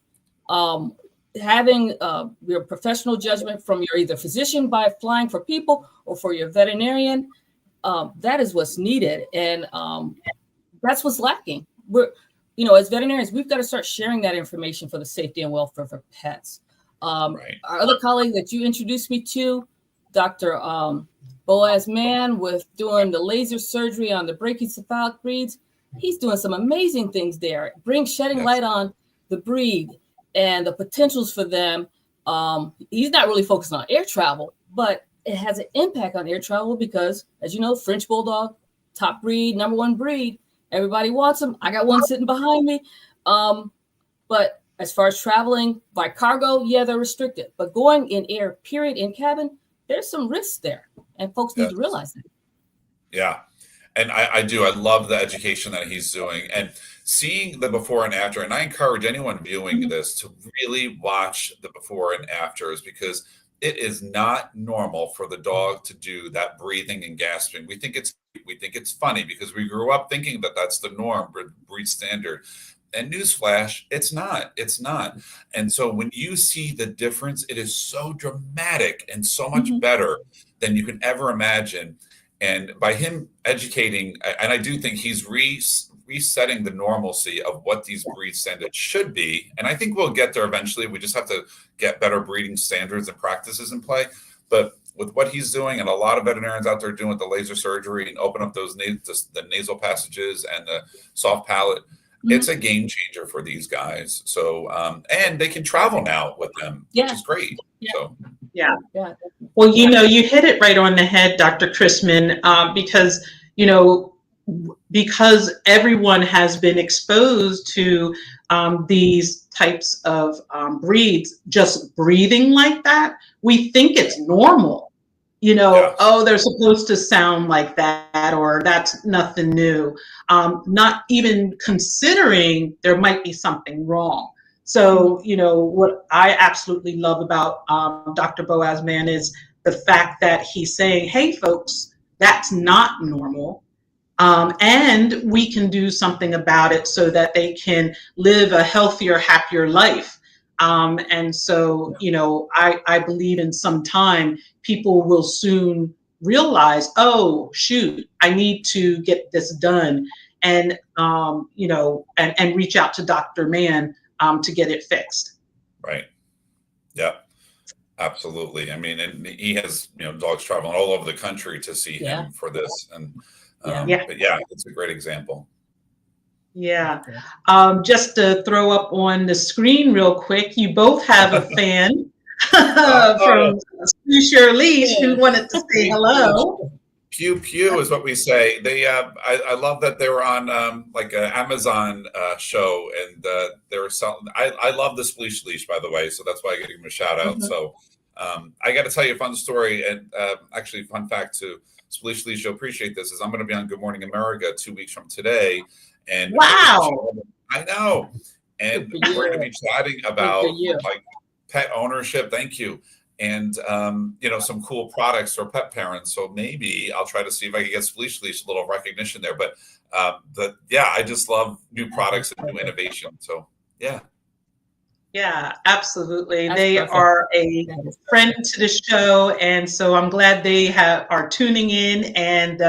Having your professional judgment from your either physician by flying for people, or for your veterinarian, that is what's needed. And that's what's lacking. We're, you know, as veterinarians, we've got to start sharing that information for the safety and welfare of our pets. Our other colleague that you introduced me to, Dr. Boaz Mann, with doing the laser surgery on the brachycephalic breeds, he's doing some amazing things there. Shedding light on the breed and the potentials for them. He's not really focused on air travel, but it has an impact on air travel because, as you know, French Bulldog, top breed, number 1 breed. Everybody wants them. I got one sitting behind me. But as far as traveling by cargo, they're restricted. But going in air, period, in cabin, there's some risks there. And folks need to realize that. Yeah. And I do. I love the education that he's doing and seeing the before and after. And I encourage anyone viewing this to really watch the before and afters, because it is not normal for the dog to do that breathing and gasping. We think it's funny because we grew up thinking that that's the norm, breed standard. And newsflash, it's not. It's not. And so when you see the difference, it is so dramatic and so much better than you can ever imagine. And by him educating, and I do think he's resetting the normalcy of what these breed standards should be. And I think we'll get there eventually. We just have to get better breeding standards and practices in play. But with what he's doing, and a lot of veterinarians out there doing with the laser surgery and open up those the nasal passages and the soft palate, it's a game changer for these guys. So, and they can travel now with them, which is great. So, well, you know, you hit it right on the head, Dr. Christman, because, you know, because everyone has been exposed to these types of breeds, just breathing like that, we think it's normal. You know, oh, they're supposed to sound like that, or that's nothing new. Not even considering there might be something wrong. So, you know, what I absolutely love about Dr. Boaz Mann is the fact that he's saying, hey, folks, that's not normal. And we can do something about it so that they can live a healthier, happier life. And so, you know, I believe in some time people will soon realize, oh, shoot, I need to get this done. and and reach out to Dr. Mann to get it fixed. Right. Yeah. Absolutely. I mean, and he has, dogs traveling all over the country to see him for this. And but it's a great example. Yeah. Just to throw up on the screen real quick, you both have a fan from Squeeze Your Leash who wanted to say hello. Pew pew is what we say. They I love that they were on like an Amazon show, and they were selling. I love the Spleesh Leash, by the way, so that's why I give him a shout out. So I got to tell you a fun story, and actually fun fact too. Spleesh Leash, you'll appreciate this. Is I'm going to be on Good Morning America 2 weeks from today, and wow, I know, and we're going to be chatting about like pet ownership. Thank you. And, some cool products for pet parents. So maybe I'll try to see if I can get Spleesh Leash a little recognition there. But I just love new products and new innovation. So, yeah. Yeah, absolutely. They are a friend to the show. And so I'm glad they are tuning in, and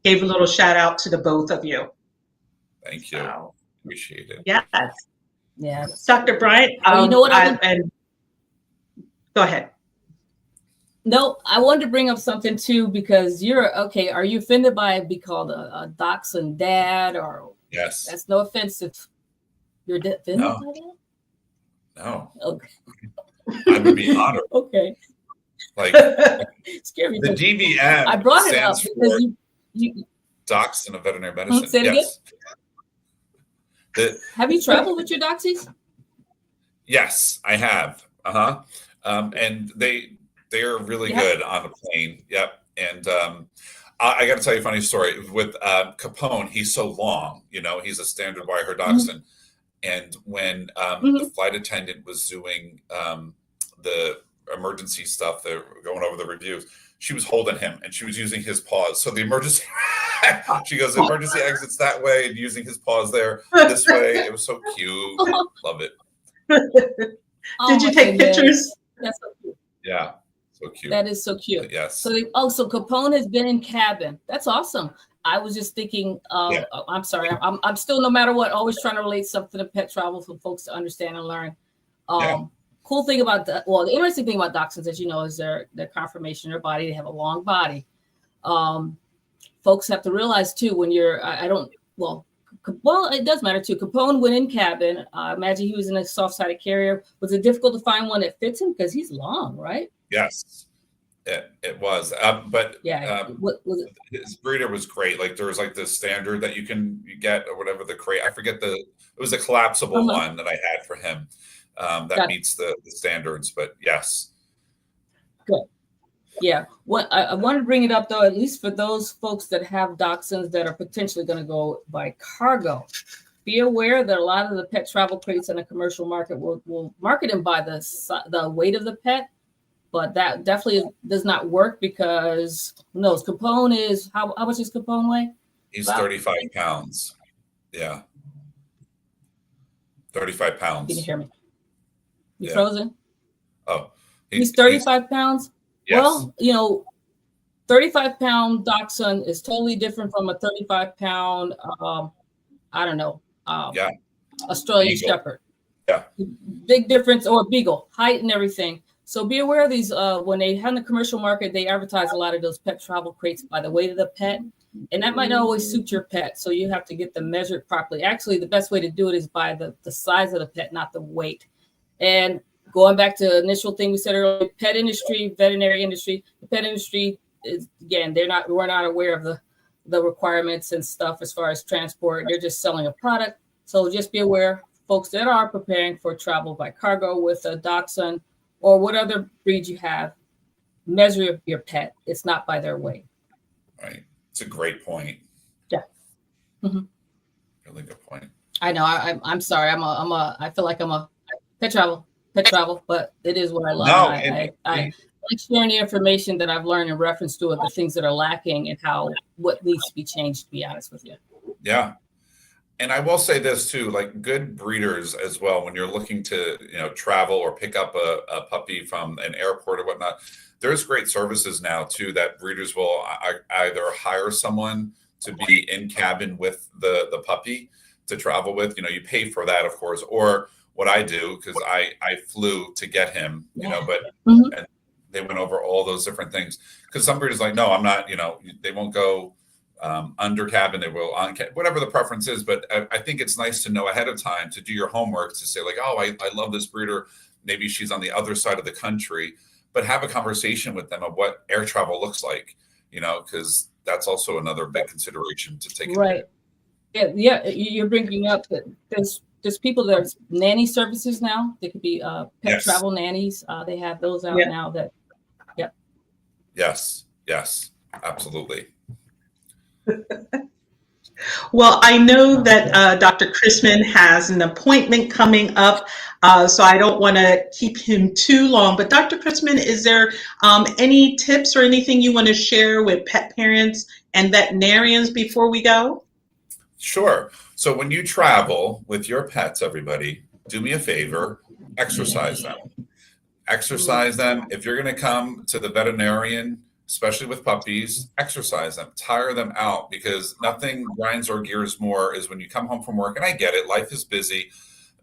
gave a little shout out to the both of you. Thank you. Wow. Appreciate it. Yes. Yeah. Dr. Bryant, you know what? Go ahead. No, I wanted to bring up something too, because are you offended by be called a dachshund dad, or? Yes. That's no offense if you're offended by that? No. Okay. I would be honored. Okay. Like Scary. The DVM I brought it up because you Dachshund of veterinary medicine. Say it again? Have you traveled with your doxies? Yes, I have. And they are really good on the plane. Yep. And I got to tell you a funny story with Capone. He's so long, he's a standard wire hair dachshund. And when the flight attendant was doing the emergency stuff, they're going over the reviews, she was holding him and she was using his paws. So the emergency, she goes, emergency exits that way, and using his paws there this way. It was so cute. Love it. Did you take pictures? That's so cute. Yeah. So cute. That is so cute. Yes. So Capone has been in cabin. That's awesome. I was just thinking, I'm sorry. I'm still, no matter what, always trying to relate something to pet travel for folks to understand and learn. Cool thing about the interesting thing about dachshunds, as you know, is their conformation, their body. They have a long body. Folks have to realize too, when you're, it does matter too. Capone went in cabin. Imagine he was in a soft-sided carrier. Was it difficult to find one that fits him? Because he's long, right? Yes, it was. But what was it? His breeder was great. Like there was like the standard that you get or whatever the crate. I forget it was a collapsible one that I had for him that meets the standards. But yes. Good. Yeah. What I want to bring it up though, at least for those folks that have dachshunds that are potentially going to go by cargo. Be aware that a lot of the pet travel crates in the commercial market will market them by the weight of the pet. But that definitely does not work, because who knows? Capone is how much is Capone weigh? He's 35 pounds. Yeah. 35 pounds. Can you hear me? You frozen? Oh. He's 35 pounds? Yes. Well, 35-pound dachshund is totally different from a 35-pound, Australian Shepherd. Yeah. Big difference, or beagle, height and everything. So be aware of these. When they have in the commercial market, they advertise a lot of those pet travel crates by the weight of the pet. And that might not always suit your pet. So you have to get them measured properly. Actually, the best way to do it is by the size of the pet, not the weight. And going back to the initial thing we said earlier, pet industry, veterinary industry, the pet industry is, again, we're not aware of the requirements and stuff as far as transport. They're just selling a product. So just be aware, folks that are preparing for travel by cargo with a dachshund, or what other breed you have, measure your pet. It's not by their weight. Right. It's a great point. Yeah. Mm-hmm. Really good point. I know. I'm sorry. I feel like I'm a pet travel, but it is what I love. No, I like sharing the information that I've learned in reference to it, the things that are lacking, and what needs to be changed, to be honest with you. Yeah. And I will say this too, like good breeders as well, when you're looking to, travel or pick up a puppy from an airport or whatnot, there's great services now too that breeders will either hire someone to be in cabin with the puppy to travel with. You pay for that, of course, or what I do, because I flew to get him, but and they went over all those different things. Because some breeders like, no, I'm not, they won't go under cabin, they will on cabin, whatever the preference is. But I think it's nice to know ahead of time, to do your homework, to say like, oh, I love this breeder. Maybe she's on the other side of the country, but have a conversation with them of what air travel looks like, because that's also another big consideration to take. Right. Yeah. You're bringing up that there's people, there's nanny services now. They could be pet travel nannies. They have those out now that, Yes, absolutely. Well, I know that Dr. Christman has an appointment coming up, so I don't want to keep him too long. But Dr. Christman, is there any tips or anything you want to share with pet parents and veterinarians before we go? Sure. So when you travel with your pets, everybody, do me a favor, exercise them. Exercise them. If you're going to come to the veterinarian, especially with puppies, exercise them, tire them out, because nothing grinds our gears more is when you come home from work. And I get it, life is busy,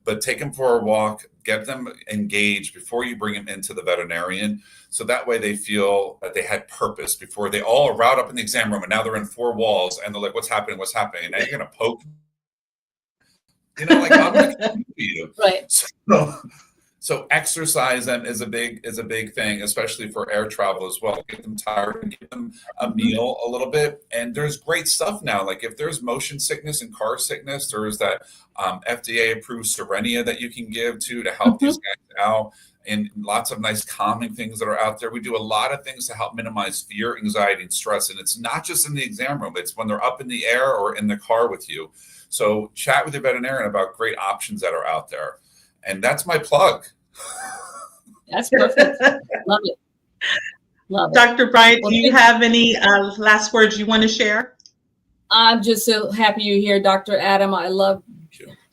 but take them for a walk, get them engaged before you bring them into the veterinarian. So that way they feel that they had purpose before they all route up in the exam room. And now they're in four walls and they're like, what's happening? And now you're going to poke, like, I'm going to come to you. Right. So exercise them is a big thing, especially for air travel as well. Get them tired and give them a meal a little bit. And there's great stuff now. Like if there's motion sickness and car sickness, there is that FDA approved Serenia that you can give to help these guys out. And lots of nice calming things that are out there. We do a lot of things to help minimize fear, anxiety, and stress. And it's not just in the exam room. It's when they're up in the air or in the car with you. So chat with your veterinarian about great options that are out there. And that's my plug. That's perfect. Love it. Dr. Bryant, do you have any last words you want to share? I'm just so happy you're here, Dr. Adam. I love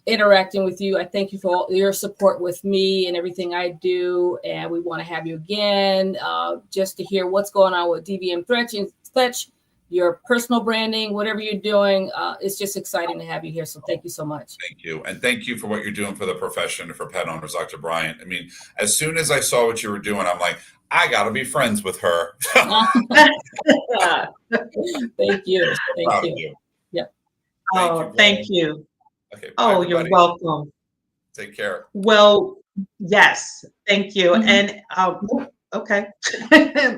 interacting with you. I thank you for all your support with me and everything I do. And we want to have you again, just to hear what's going on with DVM360, your personal branding, whatever you're doing. It's just exciting to have you here. So thank you so much. Thank you. And thank you for what you're doing for the profession and for pet owners, Dr. Bryant. I mean, as soon as I saw what you were doing, I'm like, I got to be friends with her. Thank you. Thank you. Yeah. Thank you. Okay. Oh, you're welcome. Take care. Well, yes. Thank you. And okay.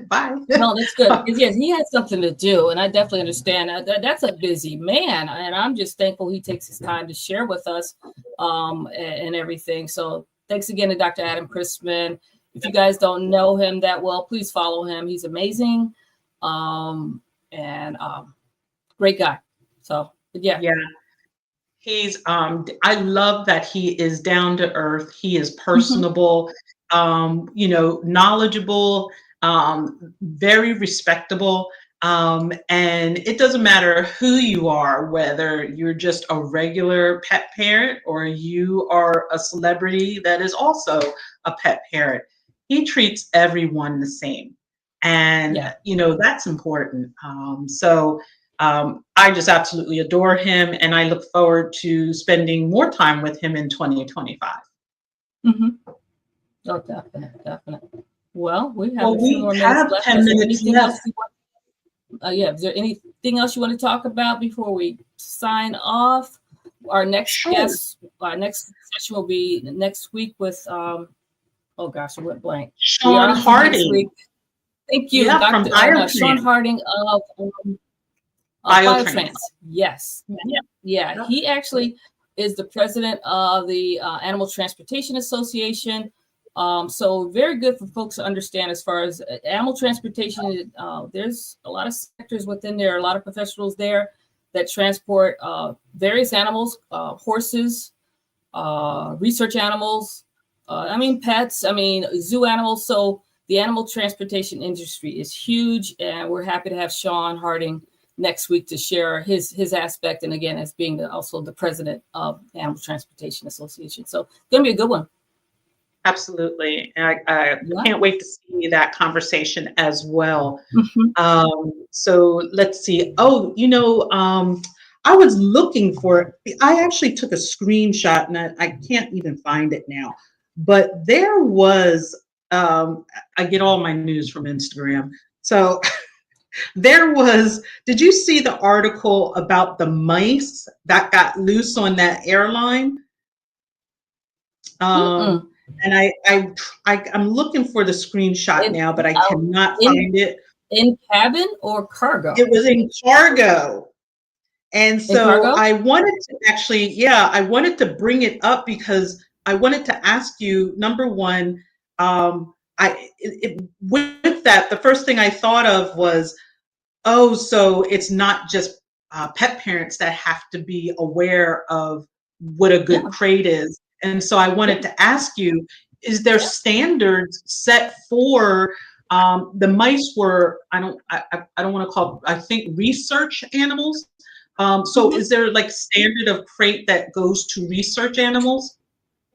Bye. No, that's good. Yes, he has something to do, and I definitely understand. That's a busy man, and I'm just thankful he takes his time to share with us and everything. So thanks again to Dr. Adam Christman. If you guys don't know him that well, please follow him. He's amazing and great guy. So, yeah. He's I love that he is down to earth. He is personable. Knowledgeable, very respectable. And it doesn't matter who you are, whether you're just a regular pet parent or you are a celebrity that is also a pet parent. He treats everyone the same. And, that's important. I just absolutely adore him. And I look forward to spending more time with him in 2025. Oh, definitely. Well, we have a few more minutes left. 10 minutes left. Is there anything else you want to talk about before we sign off? Our next guest, our next session will be next week with, I went blank. Sean Harding. Thank you, Dr. Sean Harding of Biotrans. Yes. Yeah. He actually is the president of the Animal Transportation Association. So very good for folks to understand as far as animal transportation. There's a lot of sectors within there, a lot of professionals there that transport various animals, horses, research animals, pets, zoo animals. So the animal transportation industry is huge, and we're happy to have Sean Harding next week to share his aspect. And again, as being also the president of the Animal Transportation Association. So it's going to be a good one. Absolutely. I can't wait to see that conversation as well. So let's see. Oh, I was looking for, I actually took a screenshot and I can't even find it now, but there was, I get all my news from Instagram. So there was, did you see the article about the mice that got loose on that airline? And I'm looking for the screenshot now, but I cannot find it. In cabin or cargo? It was in cargo. And so I wanted to actually, I wanted to bring it up because I wanted to ask you, number one, with that, the first thing I thought of was, oh, so it's not just pet parents that have to be aware of what a good crate is. And so I wanted to ask you, is there standards set for the mice were, I don't want to call, I think, research animals. So is there like standard of crate that goes to research animals?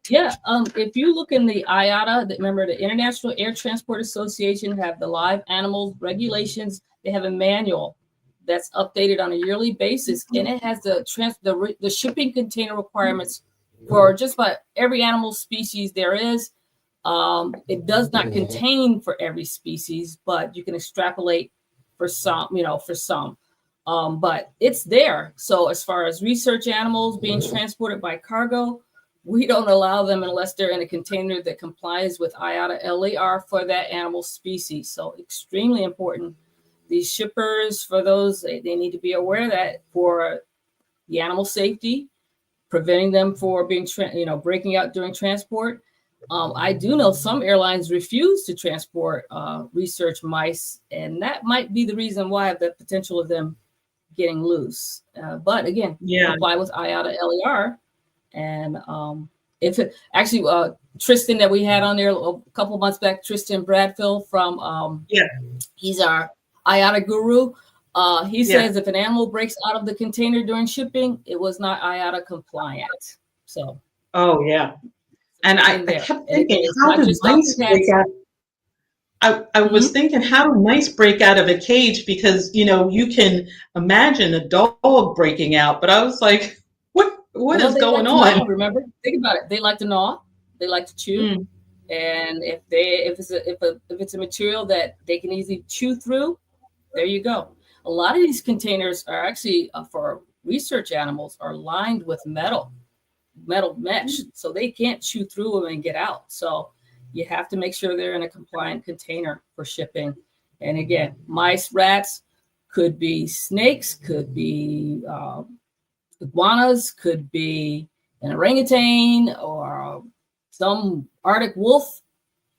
Yeah, if you look in the IATA, remember the International Air Transport Association have the live animal regulations. They have a manual that's updated on a yearly basis, and it has the shipping container requirements for just about every animal species there is. It does not contain for every species, but you can extrapolate for some, but it's there. So as far as research animals being transported by cargo, we don't allow them unless they're in a container that complies with IATA LAR for that animal species. So extremely important. These shippers, for those, they need to be aware that for the animal safety, preventing them for being, breaking out during transport. I do know some airlines refuse to transport research mice, and that might be the reason why, the potential of them getting loose. But again, comply with IATA LAR. And if it actually, Tristan that we had on there a couple months back, Tristan Bradfield from, he's our IATA guru. He says if an animal breaks out of the container during shipping, it was not IATA compliant. So. Oh, yeah. And I kept thinking, how do mice break out? I was thinking, how do mice break out of a cage? Because, you can imagine a dog breaking out. But I was like, what is going on? Gnaw, remember, think about it. They like to gnaw. They like to chew. And if it's a material that they can easily chew through, there you go. A lot of these containers are actually for research animals are lined with metal mesh, so they can't chew through them and get out. So you have to make sure they're in a compliant container for shipping. And again, mice, rats, could be snakes, could be iguanas, could be an orangutan or some Arctic wolf.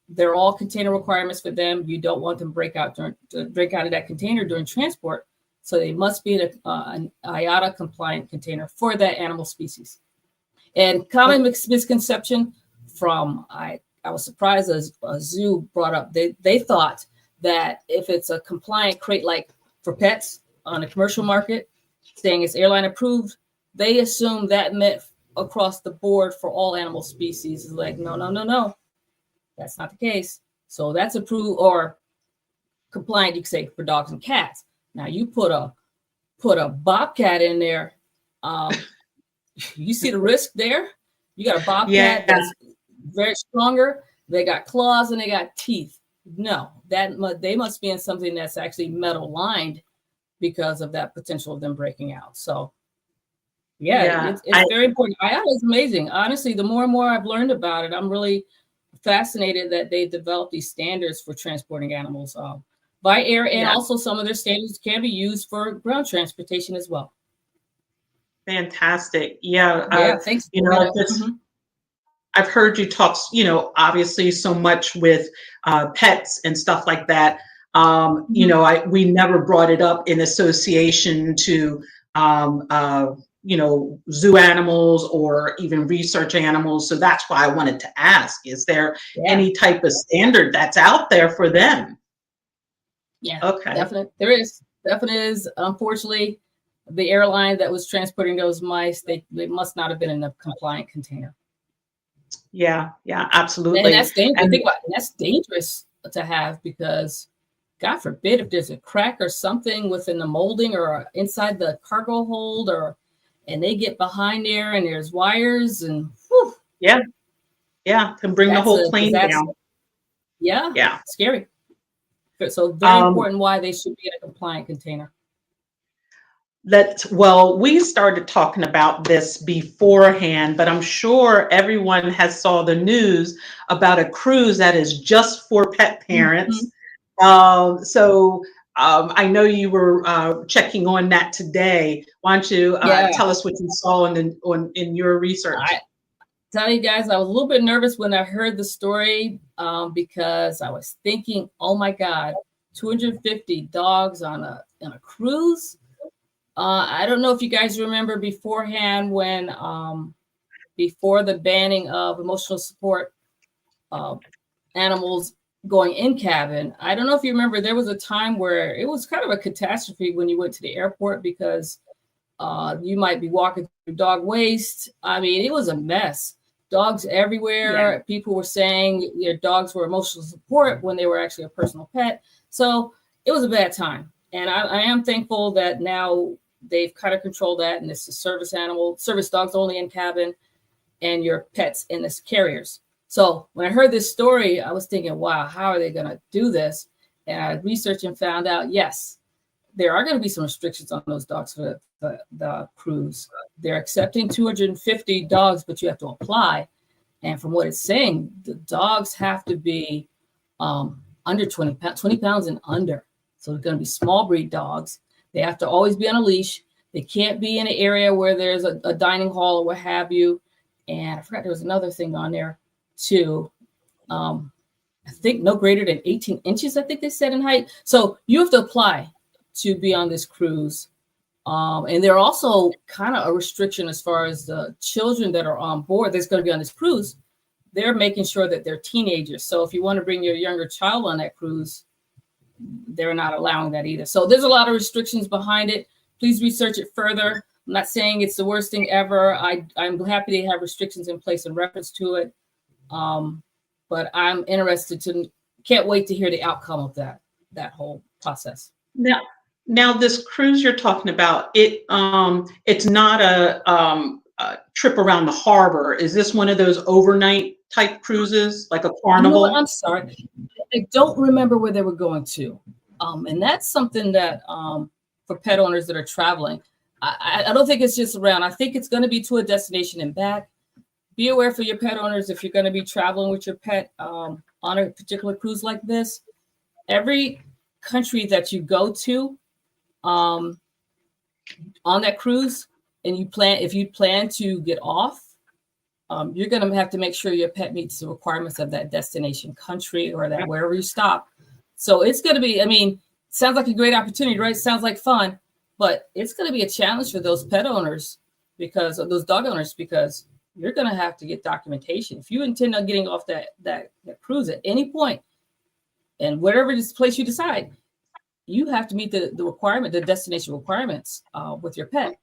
They're all container requirements for them. You don't want them break out of that container during transport. So they must be in an IATA compliant container for that animal species. And common misconception from, I was surprised as a zoo brought up, they thought that if it's a compliant crate, like for pets on the commercial market, saying it's airline approved, they assume that meant across the board for all animal species. It's like, no. That's not the case. So that's approved or compliant, you could say, for dogs and cats. Now you put a bobcat in there. You see the risk there? You got a bobcat that's very stronger. They got claws and they got teeth. No, they must be in something that's actually metal lined because of that potential of them breaking out. So it's very important. IATA is amazing. Honestly, the more and more I've learned about it, I'm really fascinated that they've developed these standards for transporting animals by air, and also some of their standards can be used for ground transportation as well. Fantastic. Thanks. I've heard you talk, obviously so much with pets and stuff like that. We never brought it up in association to zoo animals or even research animals. So that's why I wanted to ask, is there any type of standard that's out there for them? Yeah, okay. Definitely. There is. Definitely is. Unfortunately, the airline that was transporting those mice, they must not have been in a compliant container. Yeah, absolutely. And that's dangerous. Think about it. That's dangerous to have, because God forbid if there's a crack or something within the molding or inside the cargo hold, and they get behind there and there's wires and whew, can bring the whole plane down. Yeah, scary. So very important why they should be in a compliant container. Well, we started talking about this beforehand, but I'm sure everyone has saw the news about a cruise that is just for pet parents. So I know you were checking on that today. Why don't you tell us what you saw in your research? I tell you guys, I was a little bit nervous when I heard the story because I was thinking, oh my God, 250 dogs on a cruise. I don't know if you guys remember beforehand when, before the banning of emotional support animals going in cabin, I don't know if you remember, there was a time where it was kind of a catastrophe when you went to the airport because you might be walking through dog waste. I mean, it was a mess. Dogs everywhere. Yeah. People were saying their dogs were emotional support when they were actually a personal pet. So it was a bad time. And I am thankful that now they've kind of controlled that, and it's a service dogs only in cabin, and your pets in the carriers. So when I heard this story, I was thinking, wow, how are they going to do this? And I researched and found out, yes, there are going to be some restrictions on those dogs for the cruise. They're accepting 250 dogs, but you have to apply. And from what it's saying, the dogs have to be under 20 pounds and under. So they're going to be small breed dogs. They have to always be on a leash. They can't be in an area where there's a dining hall or what have you. And I forgot there was another thing on there too. I think no greater than 18 inches, I think they said, in height. So you have to apply to be on this cruise. And there are also kind of a restriction as far as the children that are on board that's going to be on this cruise. They're making sure that they're teenagers. So if you want to bring your younger child on that cruise, they're not allowing that either. So there's a lot of restrictions behind it. Please research it further. I'm not saying it's the worst thing ever. I'm happy they have restrictions in place in reference to it. But I'm can't wait to hear the outcome of that whole process. Now this cruise you're talking about, it's not a trip around the harbor. Is this one of those overnight type cruises, like a carnival? You know what? I'm sorry. I don't remember where they were going to. And that's something that for pet owners that are traveling, I don't think it's just around. I think it's going to be to a destination and back. Be aware for your pet owners, if you're going to be traveling with your pet on a particular cruise like this, every country that you go to on that cruise, and if you plan to get off, you're going to have to make sure your pet meets the requirements of that destination country or that wherever you stop. So it's going to be, sounds like a great opportunity, right? Sounds like fun, but it's going to be a challenge for those pet owners those dog owners, because you're going to have to get documentation. If you intend on getting off that cruise at any point, and whatever this place you decide, you have to meet the destination requirements with your pet.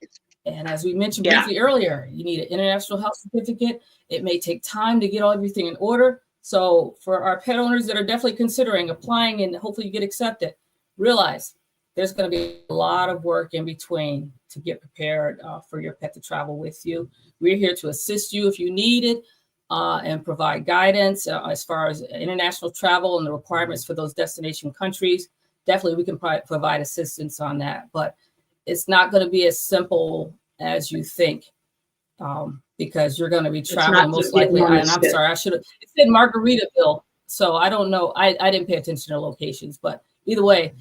And as we mentioned briefly earlier, you need an international health certificate. It may take time to get everything in order. So for our pet owners that are definitely considering applying and hopefully you get accepted, realize there's going to be a lot of work in between to get prepared for your pet to travel with you. We're here to assist you if you need it and provide guidance as far as international travel and the requirements for those destination countries. Definitely, we can provide assistance on that, but it's not going to be as simple as you think because you're going to be traveling most likely. And I'm sorry, I should have said Margaritaville. So I don't know. I didn't pay attention to locations, but either way,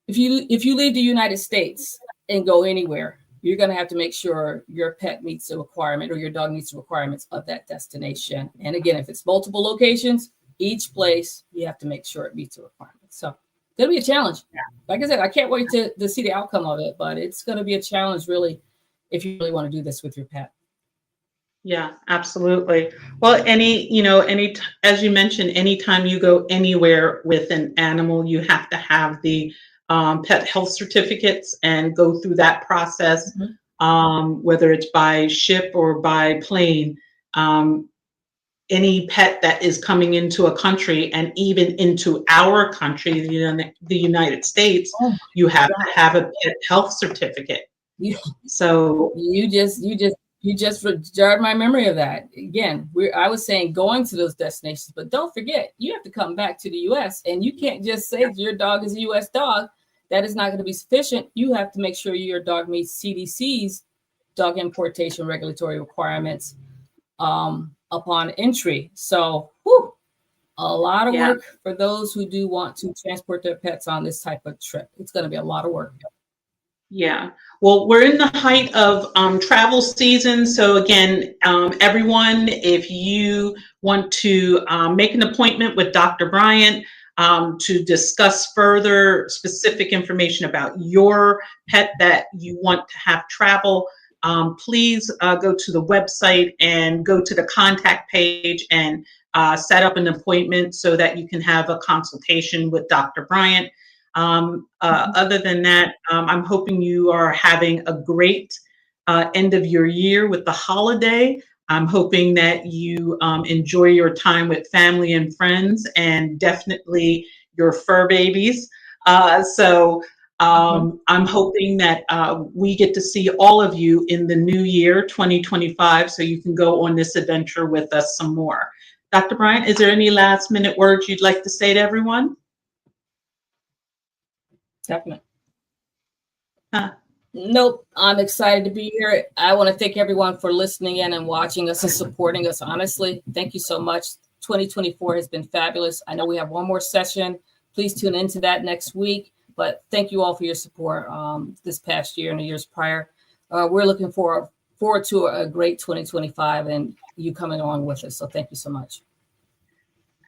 if you leave the United States and go anywhere, you're going to have to make sure your pet meets the requirement or your dog meets the requirements of that destination. And again, if it's multiple locations, each place, you have to make sure it meets the requirements. So it's going to be a challenge. Like I said, I can't wait to see the outcome of it, but it's going to be a challenge really if you really want to do this with your pet. Yeah, absolutely. Well, as you mentioned, anytime you go anywhere with an animal, you have to have the pet health certificates and go through that process, whether it's by ship or by plane. any pet that is coming into a country, and even into our country, the United States, you have to have a pet health certificate. So you just jarred my memory of that. Again, I was saying going to those destinations, but don't forget, you have to come back to the U.S. and you can't just say your dog is a U.S. dog. That is not going to be sufficient. You have to make sure your dog meets CDC's dog importation regulatory requirements upon entry. So, a lot of work for those who do want to transport their pets on this type of trip. It's going to be a lot of work. Yeah. Well, we're in the height of travel season. So again, everyone, if you want to make an appointment with Dr. Bryant to discuss further specific information about your pet that you want to have travel, please go to the website and go to the contact page and set up an appointment so that you can have a consultation with Dr. Bryant. Other than that, I'm hoping you are having a great end of your year with the holiday. I'm hoping that you enjoy your time with family and friends, and definitely your fur babies. I'm hoping that we get to see all of you in the new year, 2025, so you can go on this adventure with us some more. Dr. Bryant, is there any last minute words you'd like to say to everyone? Definitely. Nope. I'm excited to be here. I want to thank everyone for listening in and watching us and supporting us. Honestly, thank you so much. 2024 has been fabulous. I know we have one more session. Please tune into that next week. But thank you all for your support this past year and the years prior. We're looking forward to a great 2025 and you coming along with us. So thank you so much.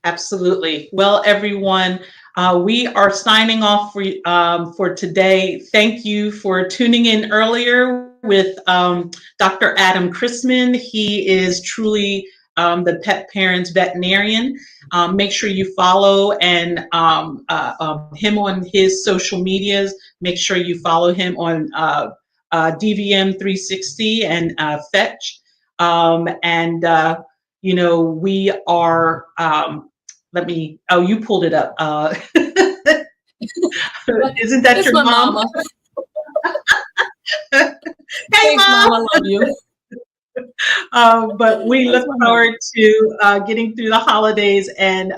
Absolutely. Well, everyone, we are signing off for today. Thank you for tuning in earlier with Dr. Adam Christman. He is truly the Pet Parents veterinarian. Make sure you follow and him on his social medias. Make sure you follow him on DVM360 and Fetch. We are, you pulled it up. Isn't that your mom? Mama. Hey, thanks, Mom. I love you. But we look forward to getting through the holidays and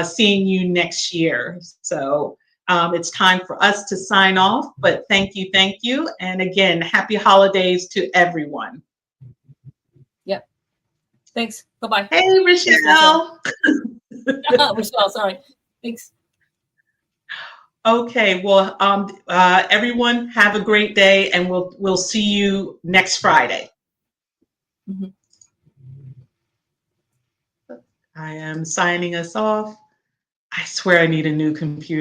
seeing you next year. So it's time for us to sign off, but thank you. And again, happy holidays to everyone. Yep. Thanks. Bye-bye. Hey, Rochelle. Rochelle, sorry. Thanks. Okay. Well, everyone have a great day, and we'll see you next Friday. Mm-hmm. I am signing us off. I swear I need a new computer.